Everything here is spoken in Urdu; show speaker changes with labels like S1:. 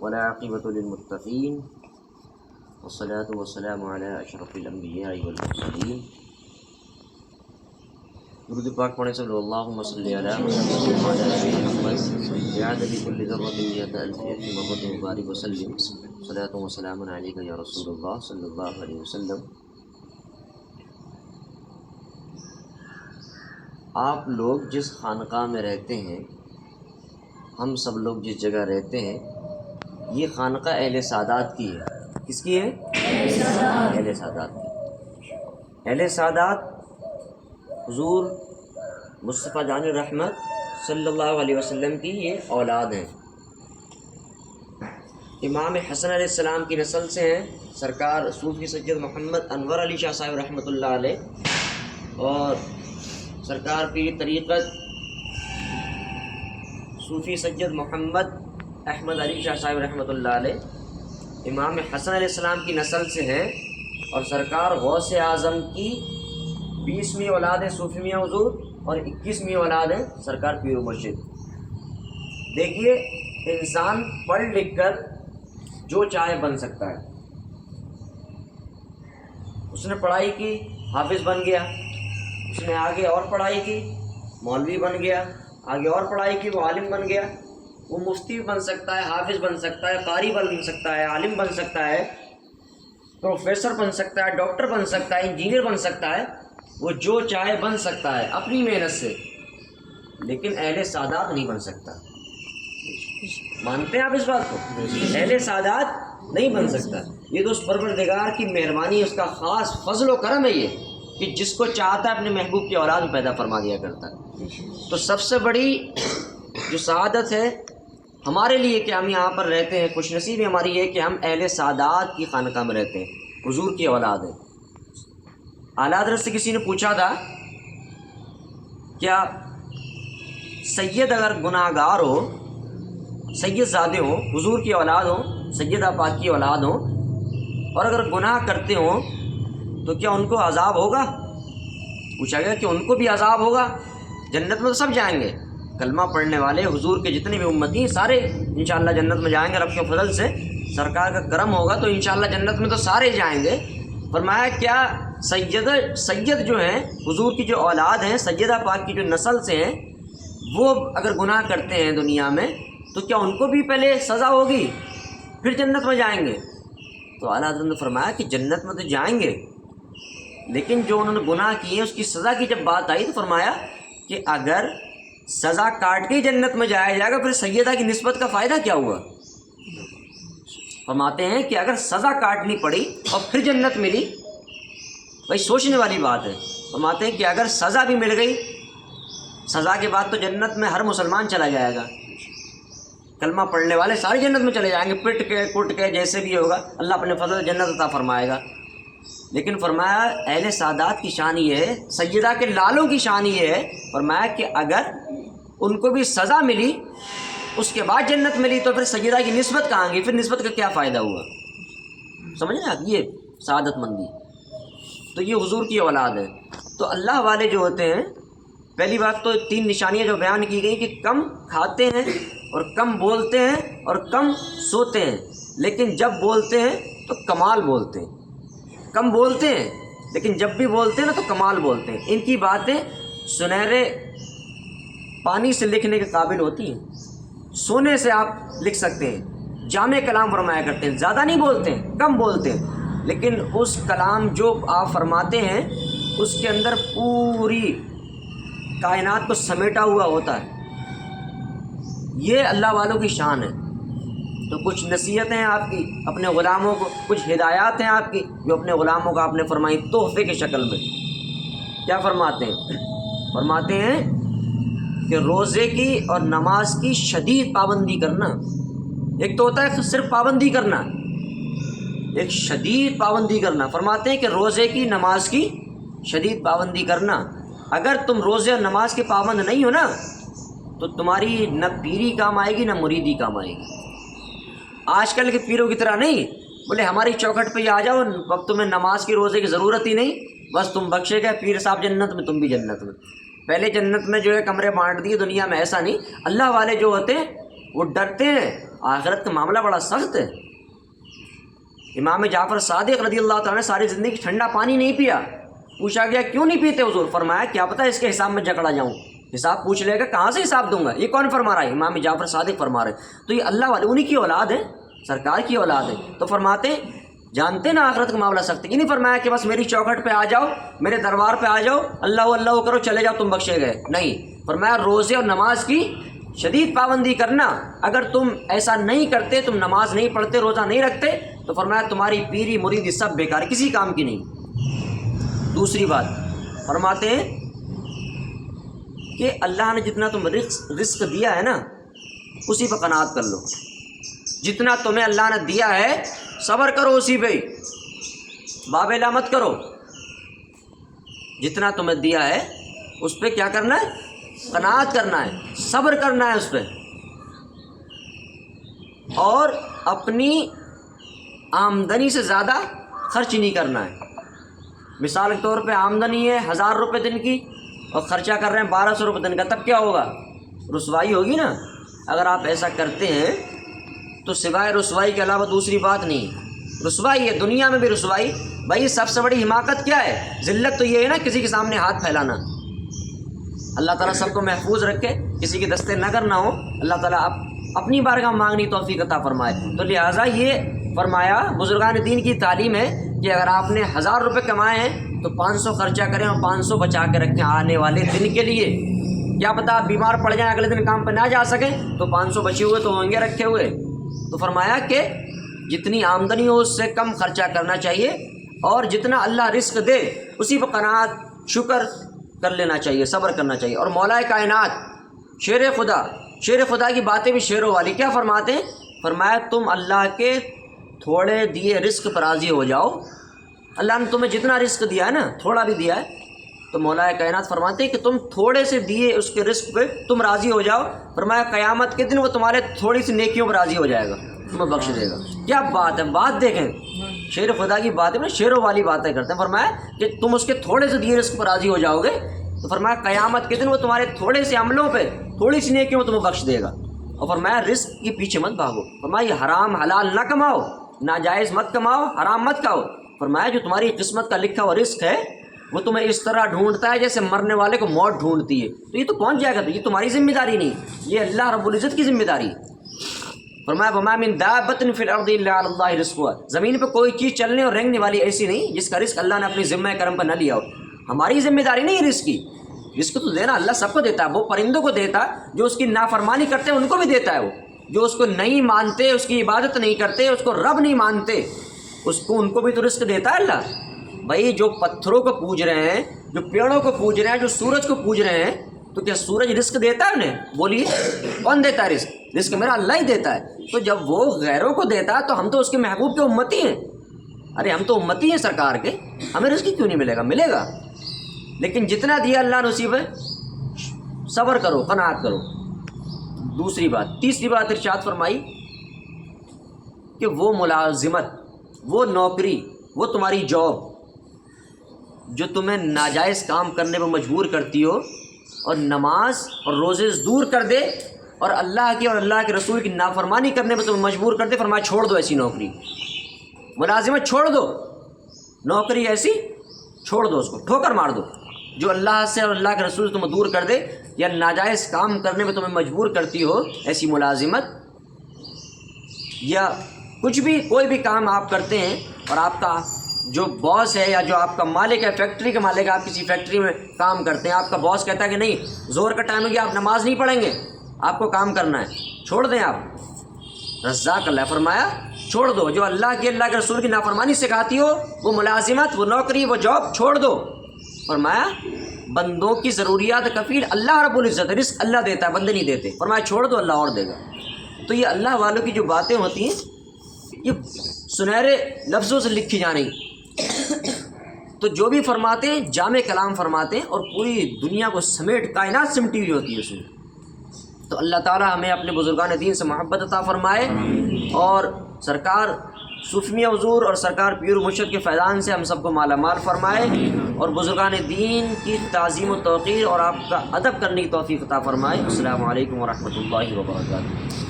S1: والعاقبۃ للمتقین والصلاة والسلام علی اشرف الانبیاء والمرسلین۔ درود پاک پڑھیں صلی اللہم صلی علی محمد وعلی آل محمد بعدد کل ذرۃ مئۃ الف مرۃ مبارک وسلم۔ صلاۃ وسلام علیک یا رسول اللہ صلی اللہ علیہ وسلم۔ آپ لوگ جس خانقاہ میں رہتے ہیں، ہم سب لوگ جس جگہ رہتے ہیں، یہ خانقاہ اہل سادات کی ہے۔ کس کی ہے؟ اہل سادات کی۔ اہل سادات حضور مصطفیٰ جان رحمت صلی اللہ علیہ وسلم کی یہ اولاد ہیں۔ امام حسن علیہ السلام کی نسل سے ہیں سرکار صوفی سید محمد انور علی شاہ صاحب رحمۃ اللہ علیہ، اور سرکار پیر طریقت صوفی سید محمد احمد علی شاہ صاحب رحمۃ اللہ علیہ امام حسن علیہ السلام کی نسل سے ہیں، اور سرکار غوث اعظم کی 20ویں اولاد ہے صوفی میاں حضور، اور 21ویں اولاد ہے سرکار پیر و مرشد۔ دیکھیے، انسان پڑھ لکھ کر جو چاہے بن سکتا ہے۔ اس نے پڑھائی کی، حافظ بن گیا، اس نے آگے اور پڑھائی کی، مولوی بن گیا، آگے اور پڑھائی کی، وہ عالم بن گیا۔ وہ مفتی بھی بن سکتا ہے، حافظ بن سکتا ہے، قاری بن سکتا ہے، عالم بن سکتا ہے، پروفیسر بن سکتا ہے، ڈاکٹر بن سکتا ہے، انجینئر بن سکتا ہے، وہ جو چاہے بن سکتا ہے اپنی محنت سے، لیکن اہل سادات نہیں بن سکتا۔ مانتے ہیں آپ اس بات کو؟ اہل سادات نہیں بن سکتا۔ یہ تو اس پروردگار کی مہربانی، اس کا خاص فضل و کرم ہے یہ، کہ جس کو چاہتا ہے اپنے محبوب کی اولاد میں پیدا فرما دیا کرتا ہے۔ تو سب سے بڑی جو سعادت ہے ہمارے لیے کہ ہم یہاں پر رہتے ہیں، خوش نصیبی ہماری یہ کہ ہم اہل سادات کی خانقاہ میں رہتے ہیں، حضور کی اولاد ہیں۔ اعلیٰ حضرت سے کسی نے پوچھا تھا، کیا سید اگر گناہ گار ہو، سید زادے ہوں، حضور کی اولاد ہوں، سیدہ پاک کی اولاد ہوں، اور اگر گناہ کرتے ہوں تو کیا ان کو عذاب ہوگا؟ پوچھا گیا کہ ان کو بھی عذاب ہوگا؟ جنت میں تو سب جائیں گے، کلمہ پڑھنے والے حضور کے جتنے بھی امتی ہیں سارے انشاءاللہ جنت میں جائیں گے، رب کے فضل سے سرکار کا کرم ہوگا تو انشاءاللہ جنت میں تو سارے جائیں گے۔ فرمایا کیا سید جو ہیں حضور کی جو اولاد ہیں، سیدہ پاک کی جو نسل سے ہیں، وہ اگر گناہ کرتے ہیں دنیا میں تو کیا ان کو بھی پہلے سزا ہوگی پھر جنت میں جائیں گے؟ تو اعلیٰ حضرت نے فرمایا کہ جنت میں تو جائیں گے، لیکن جو انہوں نے گناہ کیے اس کی سزا کی جب بات آئی تو فرمایا کہ اگر سزا کاٹ کے جنت میں جایا جائے گا پھر سیدہ کی نسبت کا فائدہ کیا ہوا؟ فرماتے ہیں کہ اگر سزا کاٹنی پڑی اور پھر جنت ملی، بھائی سوچنے والی بات ہے۔ فرماتے ہیں کہ اگر سزا بھی مل گئی، سزا کے بعد تو جنت میں ہر مسلمان چلا جائے گا، کلمہ پڑھنے والے سارے جنت میں چلے جائیں گے، پٹ کے کٹ کے جیسے بھی ہوگا اللہ اپنے فضل جنت عطا فرمائے گا۔ لیکن فرمایا اہل سادات کی شان یہ ہے، سیدہ کے لالوں کی شان یہ ہے، فرمایا کہ اگر ان کو بھی سزا ملی اس کے بعد جنت ملی تو پھر سیدہ کی نسبت کہاں گئی؟ پھر نسبت کا کیا فائدہ ہوا؟ سمجھیں آپ یہ سعادت مندی۔ تو یہ حضور کی اولاد ہے۔ تو اللہ والے جو ہوتے ہیں، پہلی بات تو 3 نشانیاں جو بیان کی گئی کہ کم کھاتے ہیں اور کم بولتے ہیں اور کم سوتے ہیں، لیکن جب بولتے ہیں تو کمال بولتے ہیں۔ کم بولتے ہیں لیکن جب بھی بولتے ہیں نا تو کمال بولتے ہیں۔ ان کی باتیں سنہرے پانی سے لکھنے کے قابل ہوتی ہیں، سونے سے آپ لکھ سکتے ہیں۔ جامع کلام فرمایا کرتے ہیں، زیادہ نہیں بولتے ہیں، کم بولتے ہیں، لیکن اس کلام جو آپ فرماتے ہیں اس کے اندر پوری کائنات کو سمیٹا ہوا ہوتا ہے۔ یہ اللہ والوں کی شان ہے۔ تو کچھ نصیحتیں ہیں آپ کی اپنے غلاموں کو، کچھ ہدایات ہیں آپ کی جو اپنے غلاموں کو آپ نے فرمائی تحفے کی شکل میں۔ کیا فرماتے ہیں؟ فرماتے ہیں کہ روزے کی اور نماز کی شدید پابندی کرنا۔ ایک تو ہوتا ہے صرف پابندی کرنا، ایک شدید پابندی کرنا۔ فرماتے ہیں کہ روزے کی، نماز کی شدید پابندی کرنا۔ اگر تم روزے اور نماز کے پابند نہیں ہو نا تو تمہاری نہ پیری کام آئے گی نہ مریدی کام آئے گی۔ آج کل کے پیروں کی طرح نہیں، بولے ہماری چوکھٹ پہ ہی آ جاؤ، اب تمہیں نماز کی روزے کی ضرورت ہی نہیں، بس تم بخشے گئے، پیر صاحب جنت میں، تم بھی جنت میں۔ پہلے جنت میں جو ہے کمرے بانٹ دیے، دنیا میں ایسا نہیں۔ اللہ والے جو ہوتے ہیں وہ ڈرتے ہیں آخرت کا معاملہ بڑا سخت ہے۔ امام جعفر صادق رضی اللہ تعالیٰ نے ساری زندگی ٹھنڈا پانی نہیں پیا۔ پوچھا گیا کیوں نہیں پیتے حضور؟ فرمایا کیا پتہ اس کے حساب میں جکڑا جاؤں، حساب پوچھ لے گا، کہاں سے حساب دوں گا؟ یہ کون فرما رہا ہے؟ امام جعفر صادق فرما رہے ہیں۔ تو یہ اللہ والے انہی کی اولاد ہے، سرکار کی اولاد ہے، تو فرماتے ہیں جانتے نا آخرت کا معاملہ سخت ہے۔ یہ نہیں فرمایا کہ بس میری چوکھٹ پہ آ جاؤ، میرے دربار پہ آ جاؤ، اللہ اللہ کرو چلے جاؤ تم بخشے گئے، نہیں، فرمایا روزے اور نماز کی شدید پابندی کرنا۔ اگر تم ایسا نہیں کرتے، تم نماز نہیں پڑھتے، روزہ نہیں رکھتے، تو فرمایا تمہاری پیری مریدی سب بیکار، کسی کام کی نہیں۔ دوسری بات فرماتے ہیں کہ اللہ نے جتنا تم رزق دیا ہے نا اسی پہ قناعت کر لو، جتنا تمہیں اللہ نے دیا ہے صبر کرو اسی پہ، بابیلا مت کرو، جتنا تمہیں دیا ہے اس پہ کیا کرنا ہے؟ قناعت کرنا ہے، صبر کرنا ہے اس پہ، اور اپنی آمدنی سے زیادہ خرچ نہیں کرنا ہے۔ مثال کے طور پہ آمدنی ہے 1000 روپے دن کی اور خرچہ کر رہے ہیں 1200 روپے دن کا، تب کیا ہوگا؟ رسوائی ہوگی نا۔ اگر آپ ایسا کرتے ہیں تو سوائے رسوائی کے علاوہ دوسری بات نہیں، رسوائی ہے، دنیا میں بھی رسوائی۔ بھائی سب سے بڑی حماقت کیا ہے؟ ذلت تو یہ ہے نا کسی کے سامنے ہاتھ پھیلانا۔ اللہ تعالیٰ سب کو محفوظ رکھے، کسی کے دستے نگر نہ ہو، اللہ تعالیٰ اپنی بارگاہ مانگنی توفیق عطا فرمائے۔ تو لہٰذا یہ فرمایا بزرگان دین کی تعلیم ہے کہ اگر آپ نے 1000 روپے کمائے ہیں تو 500 خرچہ کریں اور 500 بچا کے رکھیں آنے والے دن کے لیے۔ کیا پتہ آپ بیمار پڑ جائیں، اگلے دن کام پہ نہ جا سکیں، تو 500 بچے ہوئے تو ہوں گے رکھے ہوئے۔ تو فرمایا کہ جتنی آمدنی ہو اس سے کم خرچہ کرنا چاہیے، اور جتنا اللہ رزق دے اسی پہ قناعت شکر کر لینا چاہیے، صبر کرنا چاہیے۔ اور مولا کائنات شیر خدا کی باتیں بھی شیروں والی کیا فرماتے ہیں؟ فرمایا تم اللہ کے تھوڑے دیے رزق پر راضی ہو جاؤ۔ اللہ نے تمہیں جتنا رزق دیا ہے نا، تھوڑا بھی دیا ہے، تو مولا کائنات فرماتے ہیں کہ تم تھوڑے سے دیے اس کے رزق پہ تم راضی ہو جاؤ۔ فرمایا قیامت کے دن وہ تمہارے تھوڑی سی نیکیوں پر راضی ہو جائے گا، تمہیں بخش دے گا۔ کیا بات ہے، بات دیکھیں، شیر خدا کی باتیں شیروں والی باتیں کرتے ہیں۔ فرمایا کہ تم اس کے تھوڑے سے دیے رزق پر راضی ہو جاؤ گے تو فرمایا قیامت کے دن وہ تمہارے تھوڑے سے عملوں پہ تھوڑی سی نیکیوں تمہیں بخش دے گا۔ اور فرمایا رزق کے پیچھے مت بھاگو، فرمایا یہ حرام حلال نہ کماؤ، ناجائز مت کماؤ، حرام مت کھاؤ۔ فرمایا جو تمہاری قسمت کا لکھا ہوا رزق ہے وہ تمہیں اس طرح ڈھونڈتا ہے جیسے مرنے والے کو موت ڈھونڈتی ہے، تو یہ تو پہنچ جائے گا، تو یہ تمہاری ذمہ داری نہیں، یہ اللہ رب العزت کی ذمہ داری ہے۔ فرمایا وما من دابۃ فی الارض الا علی اللہ رزقها، زمین پہ کوئی چیز چلنے اور رینگنے والی ایسی نہیں جس کا رزق اللہ نے اپنی ذمہ کرم پر نہ لیا ہو۔ ہماری ذمہ داری نہیں رزق کی، رزق تو دینا اللہ سب کو دیتا ہے، وہ پرندوں کو دیتا ہے جو اس کی نافرمانی کرتے ہیں ان کو بھی دیتا ہے، وہ جو اس کو نہیں مانتے، اس کی عبادت نہیں کرتے، اس کو رب نہیں مانتے، اس کو ان کو بھی تو رزق دیتا ہے اللہ۔ بھائی جو پتھروں کو پوج رہے ہیں، جو پیڑوں کو پوج رہے ہیں، جو سورج کو پوج رہے ہیں، تو کیا سورج رزق دیتا ہے انہیں؟ بولیے کون دیتا ہے رزق؟ رزق میرا اللہ ہی دیتا ہے۔ تو جب وہ غیروں کو دیتا ہے تو ہم تو اس کے محبوب کے امتی ہیں، ارے ہم تو امتی ہیں سرکار کے، ہمیں رزق کیوں نہیں ملے گا؟ ملے گا، لیکن جتنا دیا اللہ نصیب ہے صبر کرو، قناعت کرو۔ دوسری بات، تیسری بات ارشاد فرمائی کہ وہ ملازمت، وہ نوکری، وہ تمہاری جاب جو تمہیں ناجائز کام کرنے پر مجبور کرتی ہو اور نماز اور روزے دور کر دے اور اللہ کی اور اللہ کے رسول کی نافرمانی کرنے پر تمہیں مجبور کر دے، فرمایا چھوڑ دو ایسی نوکری، ملازمت چھوڑ دو، نوکری ایسی چھوڑ دو، اس کو ٹھوکر مار دو جو اللہ سے اور اللہ کے رسول سے تمہیں دور کر دے یا ناجائز کام کرنے میں تمہیں مجبور کرتی ہو، ایسی ملازمت یا کچھ بھی کوئی بھی کام آپ کرتے ہیں اور آپ کا جو باس ہے یا جو آپ کا مالک ہے، فیکٹری کا مالک ہے، آپ کسی فیکٹری میں کام کرتے ہیں، آپ کا باس کہتا ہے کہ نہیں زور کا ٹائم ہو گیا، آپ نماز نہیں پڑھیں گے، آپ کو کام کرنا ہے، چھوڑ دیں آپ۔ رزاق اللہ فرمایا چھوڑ دو، جو اللہ کی اللہ کے رسول کی نافرمانی سکھاتی ہو وہ ملازمت، وہ نوکری، وہ جاب چھوڑ دو۔ فرمایا بندوں کی ضروریات کفیل اللہ رب العزت، رزق اللہ دیتا ہے، بندے نہیں دیتے، فرمایا چھوڑ دو اللہ اور دے گا۔ تو یہ اللہ والوں کی جو باتیں ہوتی ہیں یہ سنہرے لفظوں سے لکھی جانی، تو جو بھی فرماتے ہیں جامع کلام فرماتے ہیں اور پوری دنیا کو سمیٹ کائنات سمٹی ہوئی ہوتی ہے اس میں۔ تو اللہ تعالیٰ ہمیں اپنے بزرگان دین سے محبت عطا فرمائے اور سرکار صوفی میاں حضور اور سرکار پیر مرشد کے فیضان سے ہم سب کو مالا مال فرمائے اور بزرگان دین کی تعظیم و توقیر اور آپ کا ادب کرنے کی توفیق عطا فرمائے۔ السلام علیکم ورحمۃ اللہ وبرکاتہ۔